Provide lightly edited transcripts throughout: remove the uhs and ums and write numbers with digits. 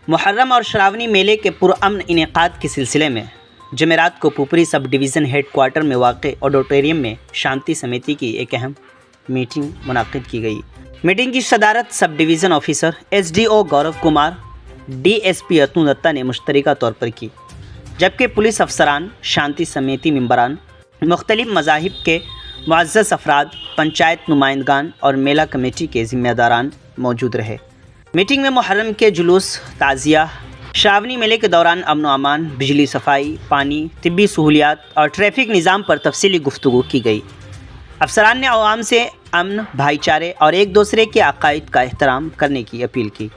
मुहर्रम और श्रावणी मेले के पुरअमन इनेकाद के सिलसिले में जमेरात को Pupri sub division head quarter में वाक़ ऑडिटोरियम में शांति समिति की एक अहम मीटिंग मुनाक़िद की गई। मीटिंग की सदारत sub division officer SDO Gaurav Kumar, DSP अतनु दत्ता ने मुश्तरका तौर पर की, जबकि पुलिस अफसरान, शांति समिति मेंबरान, मुख्तलिफ मज़ाहिब के मुअज़्ज़ज़ अफराद, पंचायत नुमाइंदगान और मेला कमेटी के ज़िम्मेदारान मौजूद रहे। मीटिंग में मुहर्रम के जुलूस, ताज़िया, श्रावणी मेले के दौरान अमन व अमान, बिजली, सफाई, पानी, तिब्बी सहूलियात और ट्रैफिक निज़ाम पर तफसीली गुफ्तगू की गई। अफसरान ने अवाम से अमन, भाईचारे और एक दूसरे के अकायद का एहतराम करने की अपील की।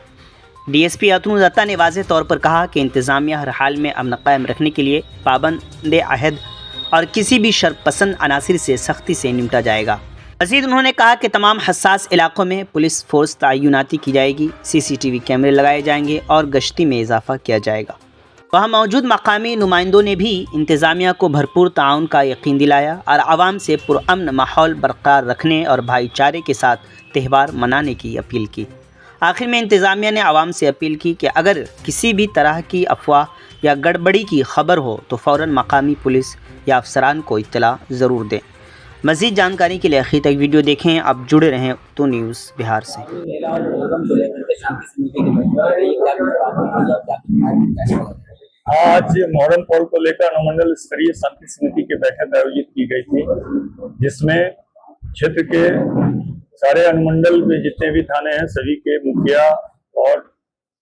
DSP अतनु दत्ता ने वाज़ेह तौर पर कहा कि इंतज़ामिया हर हाल में अमन कायम रखने के लिए पाबंद अहद और किसी भी शरपसंद अनासिर से सख्ती से निपटा जाएगा। मज़ीद उन्होंने कहा कि तमाम हसास इलाक़ों में पुलिस फ़ोर्स तैनाती की जाएगी, CCTV कैमरे लगाए जाएंगे और गश्ती में इजाफ़ा किया जाएगा। वहाँ मौजूद मकामी नुमाइंदों ने भी इंतज़ामिया को भरपूर ताउन का यकीन दिलाया और आवाम से पुरअमन माहौल बरकरार रखने और भाईचारे के साथ त्यौहार मनाने की अपील की। आखिर में इंतज़ामिया ने आवाम से अपील की कि अगर किसी भी तरह की अफवाह या गड़बड़ी की खबर हो तो फ़ौरन मकामी पुलिस या अफसरान को इत्तला ज़रूर दें। मज़ीद जानकारी के लिए आखिर तक वीडियो देखें। आप जुड़े रहें तो न्यूज़ बिहार से। आज मुहर्रम पर्व को लेकर अनुमंडल स्तरीय शांति समिति की बैठक आयोजित की गई थी, जिसमें क्षेत्र के सारे अनुमंडल में जितने भी थाने हैं सभी के मुखिया और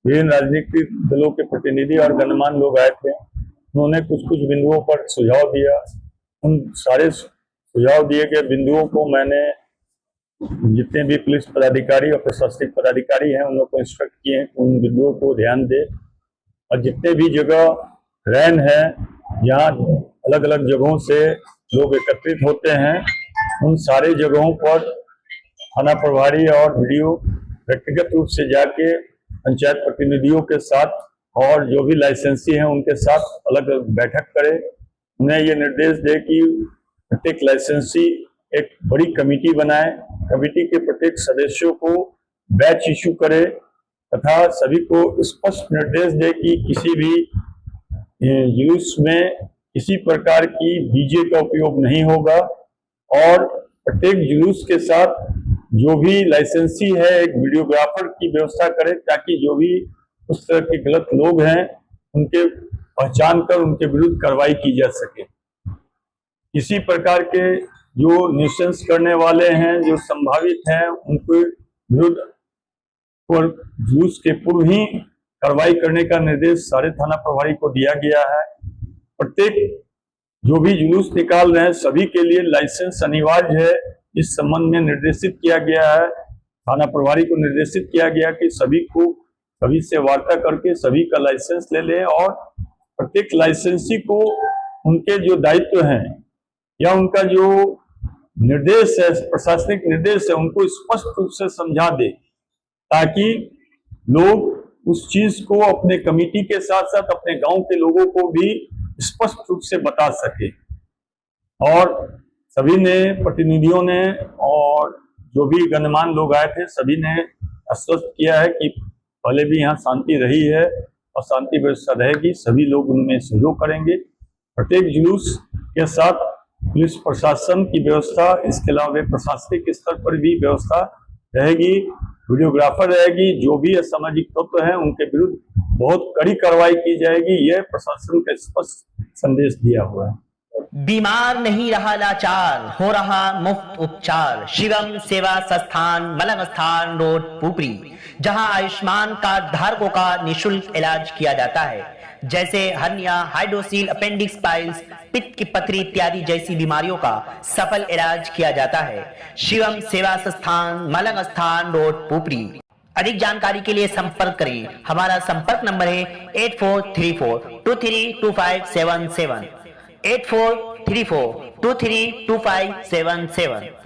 विभिन्न राजनीतिक दलों के प्रतिनिधि और गणमान्य लोग आए थे। उन्होंने कुछ बिंदुओं पर सुझाव दिया। उन सारे सुझाव दिए गए बिंदुओं को मैंने जितने भी पुलिस पदाधिकारी और प्रशासनिक पदाधिकारी हैं उन लोगों को इंस्ट्रक्ट किए हैं उन बिंदुओं को ध्यान दे, और जितने भी जगह रैन है जहाँ अलग अलग जगहों से लोग एकत्रित होते हैं उन सारे जगहों पर थाना प्रभारी और VDO व्यक्तिगत रूप से जाके पंचायत प्रतिनिधियों के साथ और जो भी लाइसेंसी हैं उनके साथ अलग अलग बैठक करे। उन्हें ये निर्देश दे कि प्रत्येक लाइसेंसी एक बड़ी कमेटी बनाए, कमेटी के प्रत्येक सदस्यों को बैच इशू करे तथा सभी को स्पष्ट निर्देश दे कि किसी भी जुलूस में किसी प्रकार की DJ का उपयोग नहीं होगा और प्रत्येक जुलूस के साथ जो भी लाइसेंसी है एक वीडियोग्राफर की व्यवस्था करे, ताकि जो भी उस तरह के गलत लोग हैं उनके पहचान कर उनके विरुद्ध कार्रवाई की जा सके। किसी प्रकार के जो न्यूसेंस करने वाले हैं, जो संभावित हैं, उनके विरुद्ध और जुलूस के पूर्व ही कार्रवाई करने का निर्देश सारे थाना प्रभारी को दिया गया है। प्रत्येक जो भी जुलूस निकाल रहे हैं सभी के लिए लाइसेंस अनिवार्य है, इस संबंध में निर्देशित किया गया है। थाना प्रभारी को निर्देशित किया गया कि सभी से वार्ता करके सभी का लाइसेंस ले लें और प्रत्येक लाइसेंसी को उनके जो दायित्व हैं या उनका जो निर्देश है, प्रशासनिक निर्देश है, उनको स्पष्ट रूप से समझा दे, ताकि लोग उस चीज को अपने कमेटी के साथ साथ अपने गांव के लोगों को भी स्पष्ट रूप से बता सके। और सभी ने, प्रतिनिधियों ने और जो भी गणमान्य लोग आए थे सभी ने आश्वस्त किया है कि पहले भी यहाँ शांति रही है और शांति व्यवस्था रहेगी, सभी लोग उनमें सहयोग करेंगे। प्रत्येक जुलूस के साथ पुलिस प्रशासन की व्यवस्था, इसके अलावा प्रशासनिक स्तर पर भी व्यवस्था रहेगी, वीडियोग्राफर रहेगी। जो भी असामाजिक तत्व हैं उनके विरुद्ध बहुत कड़ी कार्रवाई की जाएगी, यह प्रशासन का स्पष्ट संदेश दिया हुआ है। बीमार नहीं रहा लाचार, हो रहा मुफ्त उपचार। शिवम सेवा संस्थान, मलंग स्थान रोड, पुपरी, जहां आयुष्मान कार्ड धारकों का निःशुल्क इलाज किया जाता है, जैसे हर्निया, हाइड्रोसील, अपेंडिक्स, पाइल्स, पित्त की पथरी इत्यादि जैसी बीमारियों का सफल इलाज किया जाता है। शिवम सेवा संस्थान, मलंग स्थान रोड, पुपरी। अधिक जानकारी के लिए संपर्क करें। हमारा संपर्क नंबर है 8434232577, 8434232577।